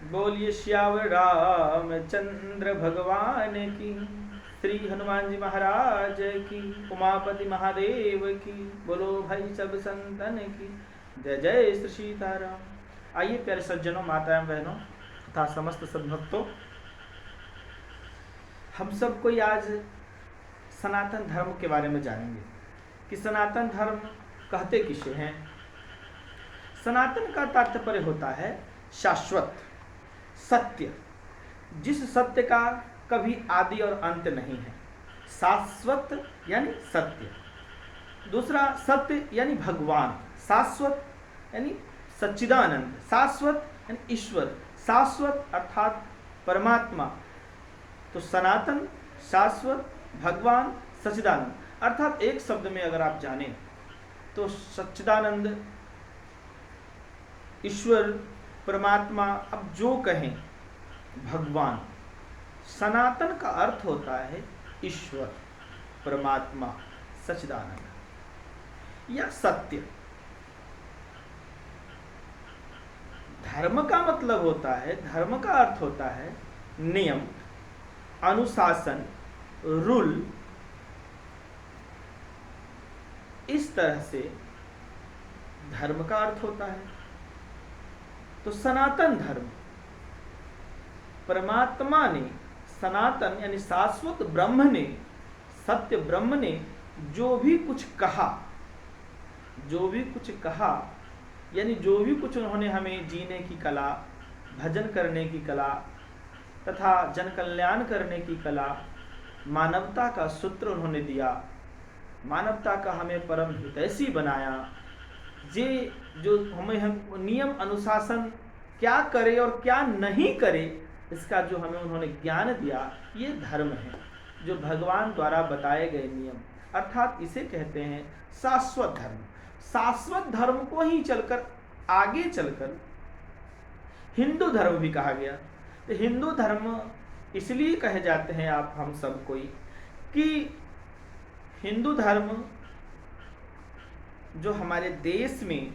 बोलिए श्यावर रामचंद्र भगवान की, श्री हनुमान जी महाराज की, उमापति महादेव की, बोलो भाई सब संतन की, जय जय श्री सीताराम। आइए प्यारे सज्जनों, माताएं बहनों तथा समस्त सद्भक्तों, हम सब कोई आज सनातन धर्म के बारे में जानेंगे कि सनातन धर्म कहते किसे हैं। सनातन का तात्पर्य होता है शाश्वत, सत्य, जिस सत्य का कभी आदि और अंत नहीं है। शाश्वत यानी सत्य। दूसरा सत्य यानी भगवान, शाश्वत यानी सच्चिदानंद, शाश्वत यानी ईश्वर, शाश्वत अर्थात परमात्मा। तो सनातन, शाश्वत, भगवान, सच्चिदानंद, अर्थात एक शब्द में अगर आप जानें तो सच्चिदानंद, ईश्वर, परमात्मा, अब जो कहें, भगवान। सनातन का अर्थ होता है ईश्वर, परमात्मा, सच्चिदानंद या सत्य। धर्म का मतलब होता है, धर्म का अर्थ होता है नियम, अनुशासन, रूल। इस तरह से धर्म का अर्थ होता है। तो सनातन धर्म, परमात्मा ने, सनातन यानी शाश्वत ब्रह्म ने, सत्य ब्रह्म ने जो भी कुछ कहा, जो भी कुछ कहा यानी जो भी कुछ उन्होंने हमें जीने की कला, भजन करने की कला तथा जन कल्याण करने की कला, मानवता का सूत्र उन्होंने दिया, मानवता का हमें परम हितैषी बनाया, ये जो हमें हम नियम अनुशासन क्या करे और क्या नहीं करे, इसका जो हमें उन्होंने ज्ञान दिया, ये धर्म है, जो भगवान द्वारा बताए गए नियम, अर्थात इसे कहते हैं शाश्वत धर्म। शाश्वत धर्म को ही चलकर आगे चलकर हिंदू धर्म भी कहा गया। तो हिंदू धर्म इसलिए कहे जाते हैं आप हम सब कोई कि हिंदू धर्म जो हमारे देश में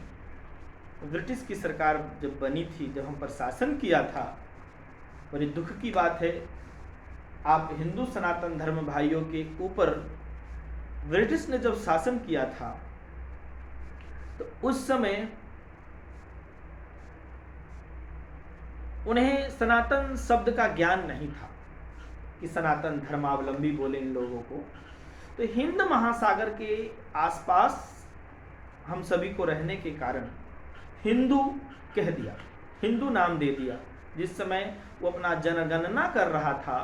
ब्रिटिश की सरकार जब बनी थी, जब हम पर शासन किया था, बड़ी दुख की बात है, आप हिंदू सनातन धर्म भाइयों के ऊपर ब्रिटिश ने जब शासन किया था तो उस समय उन्हें सनातन शब्द का ज्ञान नहीं था कि सनातन धर्मावलंबी बोले इन लोगों को। तो हिंद महासागर के आसपास हम सभी को रहने के कारण हिंदू कह दिया, हिंदू नाम दे दिया। जिस समय वो अपना जनगणना कर रहा था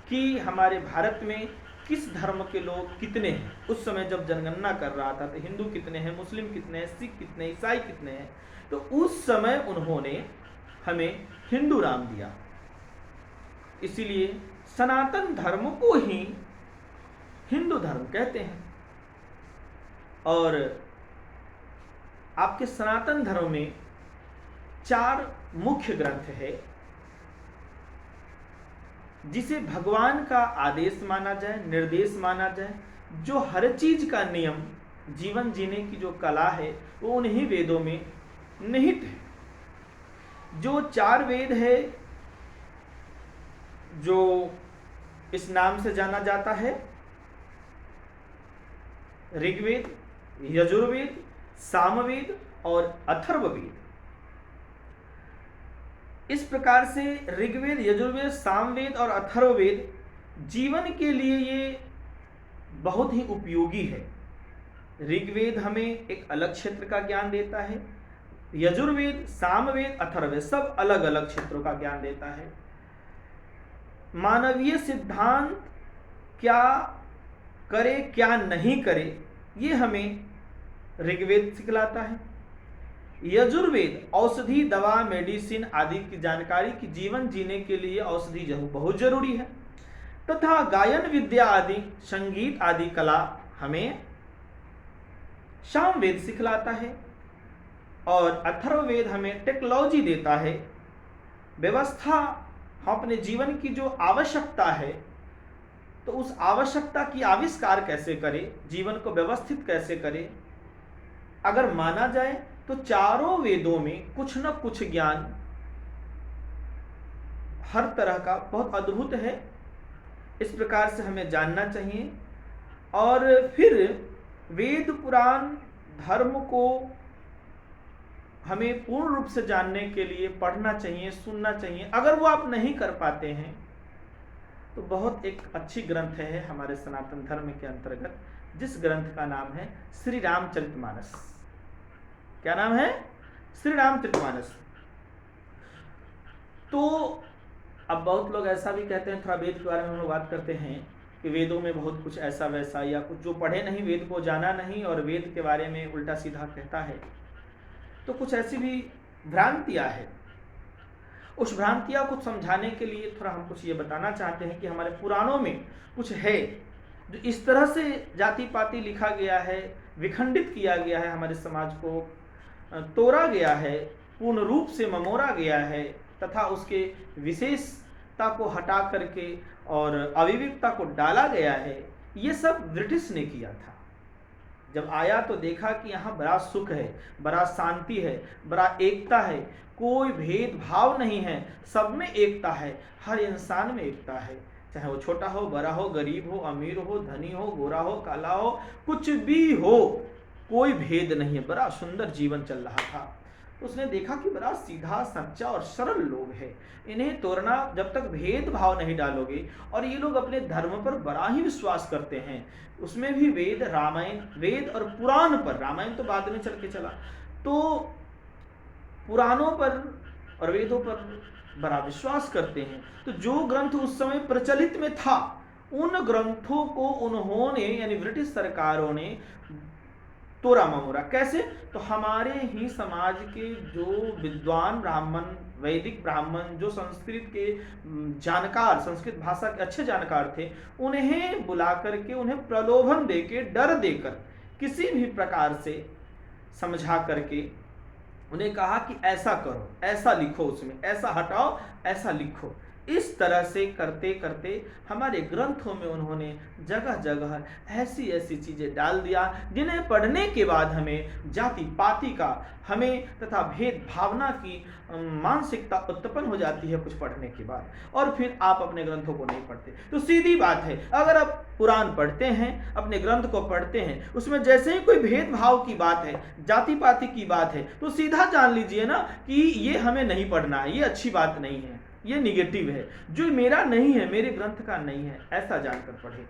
कि हमारे भारत में किस धर्म के लोग कितने हैं, उस समय जब जनगणना कर रहा था तो हिंदू कितने हैं, मुस्लिम कितने हैं, सिख कितने, ईसाई कितने हैं, तो उस समय उन्होंने हमें हिंदू नाम दिया। इसीलिए सनातन धर्म को ही हिंदू धर्म कहते हैं। और आपके सनातन धर्म में 4 मुख्य ग्रंथ है, जिसे भगवान का आदेश माना जाए, निर्देश माना जाए, जो हर चीज का नियम, जीवन जीने की जो कला है, वो उन्हीं वेदों में निहित है। जो 4 वेद है, जो इस नाम से जाना जाता है ऋग्वेद, यजुर्वेद, सामवेद और अथर्ववेद। इस प्रकार से ऋग्वेद, यजुर्वेद, सामवेद और अथर्ववेद जीवन के लिए ये बहुत ही उपयोगी है। ऋग्वेद हमें एक अलग क्षेत्र का ज्ञान देता है, यजुर्वेद, सामवेद, अथर्ववेद सब अलग अलग क्षेत्रों का ज्ञान देता है। मानवीय सिद्धांत क्या करे क्या नहीं करे, ये हमें ऋग्वेद सिखलाता है। यजुर्वेद औषधि, दवा, मेडिसिन आदि की जानकारी की जीवन जीने के लिए औषधि बहुत जरूरी है। तथा गायन विद्या आदि, संगीत आदि कला हमें सामवेद सिखलाता है। और अथर्ववेद हमें टेक्नोलॉजी देता है, व्यवस्था, हम अपने जीवन की जो आवश्यकता है तो उस आवश्यकता की आविष्कार कैसे करें, जीवन को व्यवस्थित कैसे करें। अगर माना जाए तो चारों वेदों में कुछ न कुछ ज्ञान हर तरह का बहुत अद्भुत है। इस प्रकार से हमें जानना चाहिए। और फिर वेद पुराण धर्म को हमें पूर्ण रूप से जानने के लिए पढ़ना चाहिए, सुनना चाहिए। अगर वो आप नहीं कर पाते हैं तो बहुत एक अच्छी ग्रंथ है हमारे सनातन धर्म के अंतर्गत, जिस ग्रंथ का नाम है श्री रामचरितमानस। क्या नाम है? श्री रामचरितमानस। तो अब बहुत लोग ऐसा भी कहते हैं, थोड़ा वेद के बारे में हम लोग बात करते हैं कि वेदों में बहुत कुछ ऐसा वैसा, या कुछ जो पढ़े नहीं, वेद को जाना नहीं और वेद के बारे में उल्टा सीधा कहता है, तो कुछ ऐसी भी भ्रांतियां हैं। उस भ्रांतियां को समझाने के लिए थोड़ा हम कुछ ये बताना चाहते हैं कि हमारे पुराणों में कुछ है जो इस तरह से जाति पाति लिखा गया है, विखंडित किया गया है, हमारे समाज को तोड़ा गया है, पूर्ण रूप से ममोड़ा गया है, तथा उसके विशेषता को हटा करके और अविवेकता को डाला गया है। ये सब ब्रिटिश ने किया था। जब आया तो देखा कि यहाँ बड़ा सुख है, बड़ा शांति है, बड़ा एकता है, कोई भेदभाव नहीं है, सब में एकता है, हर इंसान में एकता है, चाहे वो छोटा हो, बड़ा हो, गरीब हो, अमीर हो, धनी हो, गोरा हो, काला हो, कुछ भी हो, कोई भेद नहीं है। बड़ा सुंदर जीवन चल रहा था। उसने देखा कि बड़ा सीधा सच्चा और सरल लोग हैं, इन्हें तोड़ना, जब तक भेदभाव नहीं डालोगे। और ये लोग अपने धर्म पर बड़ा ही विश्वास करते हैं, उसमें भी वेद, रामायण, वेद और पुराण पर, रामायण तो बाद में चल के चला, तो पुराणों पर और वेदों पर बड़ा विश्वास करते हैं। तो जो ग्रंथ उस समय प्रचलित में था, उन ग्रंथों को उन्होंने, यानी ब्रिटिश सरकारों ने तोड़ा ममोड़ा। कैसे? तो हमारे ही समाज के जो विद्वान ब्राह्मण, वैदिक ब्राह्मण, जो संस्कृत के जानकार, संस्कृत भाषा के अच्छे जानकार थे, उन्हें बुला करके, उन्हें प्रलोभन देके, डर देकर, किसी भी प्रकार से समझा करके उन्हें कहा कि ऐसा करो, ऐसा लिखो, उसमें ऐसा हटाओ, ऐसा लिखो। इस तरह से करते करते हमारे ग्रंथों में उन्होंने जगह जगह ऐसी ऐसी चीजें डाल दिया, जिन्हें पढ़ने के बाद हमें जाति पाति का, हमें तथा भेद भावना की मानसिकता उत्पन्न हो जाती है कुछ पढ़ने के बाद, और फिर आप अपने ग्रंथों को नहीं पढ़ते। तो सीधी बात है, अगर आप पुराण पढ़ते हैं, अपने ग्रंथ को पढ़ते हैं, उसमें जैसे ही कोई भेदभाव की बात है, जाति पाति की बात है, तो सीधा जान लीजिए ना कि ये हमें नहीं पढ़ना है, ये अच्छी बात नहीं है, ये निगेटिव है, जो मेरा नहीं है, मेरे ग्रंथ का नहीं है, ऐसा जानकर पढ़े।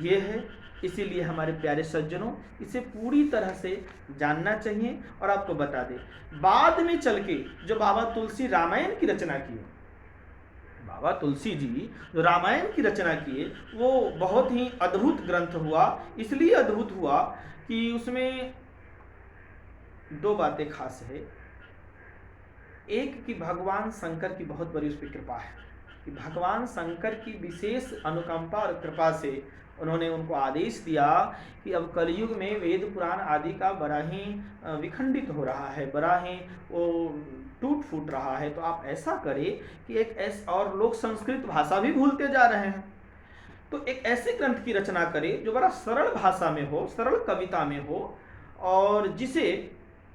ये है, इसीलिए हमारे प्यारे सज्जनों, इसे पूरी तरह से जानना चाहिए। और आपको बता दें, बाद में चल के जो बाबा तुलसी रामायण की रचना किए, बाबा तुलसी जी जो रामायण की रचना किए, वो बहुत ही अद्भुत ग्रंथ हुआ। इसलिए अद्भुत हुआ कि उसमें दो बातें खास है। एक कि भगवान शंकर की बहुत बड़ी उस पर कृपा है, कि भगवान शंकर की विशेष अनुकंपा और कृपा से उन्होंने उनको आदेश दिया कि अब कलयुग में वेद पुराण आदि का बड़ा ही विखंडित हो रहा है, बड़ा ही वो टूट फूट रहा है, तो आप ऐसा करें कि एक ऐसा, और लोग संस्कृत भाषा भी भूलते जा रहे हैं, तो एक ऐसे ग्रंथ की रचना करें जो बड़ा सरल भाषा में हो, सरल कविता में हो, और जिसे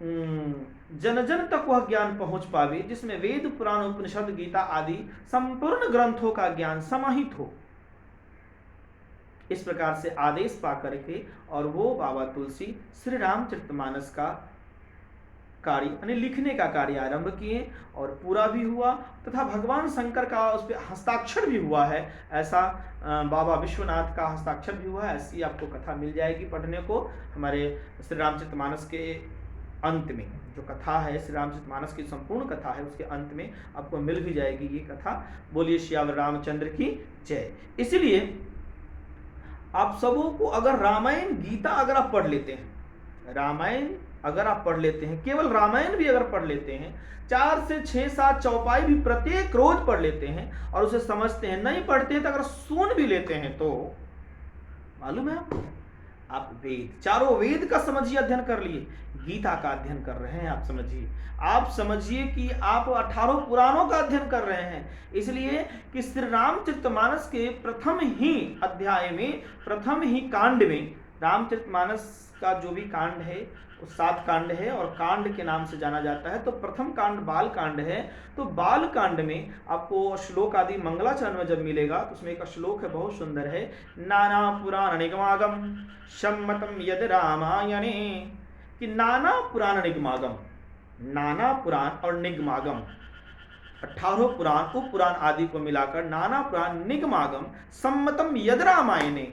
जन जन तक वह ज्ञान पहुंच पावे, जिसमें वेद पुराण उपनिषद गीता आदि संपूर्ण ग्रंथों का ज्ञान समाहित हो। इस प्रकार से आदेश पा करके और वो बाबा तुलसी श्री रामचरितमानस का कार्य, यानी लिखने का कार्य आरंभ किए, और पूरा भी हुआ, तथा भगवान शंकर का उस पर हस्ताक्षर भी हुआ है। ऐसा बाबा विश्वनाथ का हस्ताक्षर भी हुआ है। ऐसी आपको कथा मिल जाएगी पढ़ने को हमारे श्री रामचरितमानस के अंत में। जो कथा है, श्री रामचरितमानस की संपूर्ण कथा है, उसके अंत में आपको मिल भी जाएगी ये कथा। बोलिए श्यावर रामचंद्र की जय। इसलिए आप सबों को, अगर रामायण गीता अगर आप पढ़ लेते हैं, रामायण अगर आप पढ़ लेते हैं, केवल रामायण भी अगर पढ़ लेते हैं, 4 से 6 7 चौपाई भी प्रत्येक रोज पढ़ लेते हैं और उसे समझते हैं, नहीं पढ़ते हैं तो अगर सुन भी लेते हैं, तो मालूम है आपको, आप वेद, चारों वेद का समझिए, अध्ययन कर लिए, गीता का अध्ययन कर रहे हैं। आप समझिए कि आप 18 पुराणों का अध्ययन कर रहे हैं। इसलिए कि श्री रामचरितमानस के प्रथम ही अध्याय में, प्रथम ही कांड में रामचरितमानस का जो भी कांड है वो 7 कांड है और कांड के नाम से जाना जाता है। तो प्रथम कांड बाल कांड है। तो बाल कांड में आपको श्लोक आदि मंगलाचरण में जब मिलेगा तो उसमें एक श्लोक है, बहुत सुंदर है। नाना पुराण निगमागम सम्मतम यद रामायणे, कि नाना पुराण निगमागम, नाना पुराण और निगमागम 18 पुराण उप पुराण आदि को मिलाकर नाना पुराण निगमागम सम्मतम यद रामायणे,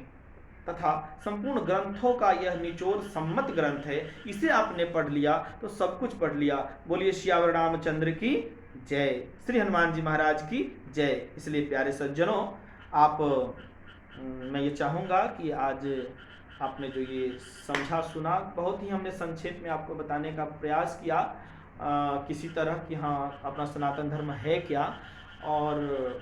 तथा संपूर्ण ग्रंथों का यह निचोड़ सम्मत ग्रंथ है। इसे आपने पढ़ लिया तो सब कुछ पढ़ लिया। बोलिए श्यावर रामचंद्र की जय, श्री हनुमान जी महाराज की जय। इसलिए प्यारे सज्जनों, मैं ये चाहूँगा कि आज आपने जो ये समझा सुना, बहुत ही हमने संक्षेप में आपको बताने का प्रयास किया किसी तरह कि हाँ अपना सनातन धर्म है क्या। और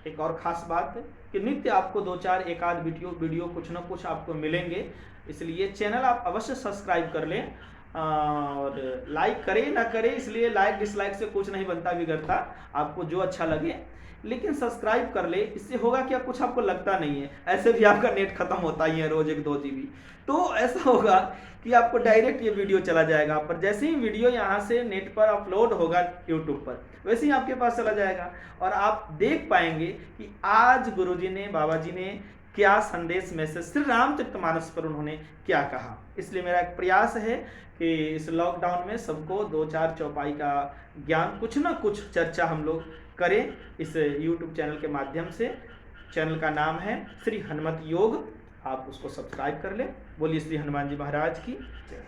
एक और ख़ास बात है कि नित्य आपको 2-4 एक आध वीडियो कुछ ना कुछ आपको मिलेंगे। इसलिए चैनल आप अवश्य सब्सक्राइब कर लें और लाइक करें ना करें, इसलिए लाइक डिसलाइक से कुछ नहीं बनता बिगड़ता, आपको जो अच्छा लगे, लेकिन सब्सक्राइब कर ले। इससे होगा क्या, कुछ आपको लगता नहीं है, ऐसे भी आपका नेट खत्म होता ही है रोज 1-2 GB। तो ऐसा होगा कि आपको डायरेक्ट ये वीडियो चला जाएगा, पर जैसे ही वीडियो यहाँ से नेट पर अपलोड होगा यूट्यूब पर, वैसे ही आपके पास चला जाएगा और आप देख पाएंगे कि आज गुरुजी ने, बाबा जी ने क्या संदेश में से श्री रामचरितमानस पर उन्होंने क्या कहा। इसलिए मेरा एक प्रयास है कि इस लॉकडाउन में सबको 2-4 चौपाई का ज्ञान, कुछ ना कुछ चर्चा हम लोग करें इस YouTube चैनल के माध्यम से। चैनल का नाम है श्री हनुमत योग, आप उसको सब्सक्राइब कर लें। बोलिए श्री हनुमान जी महाराज की जय।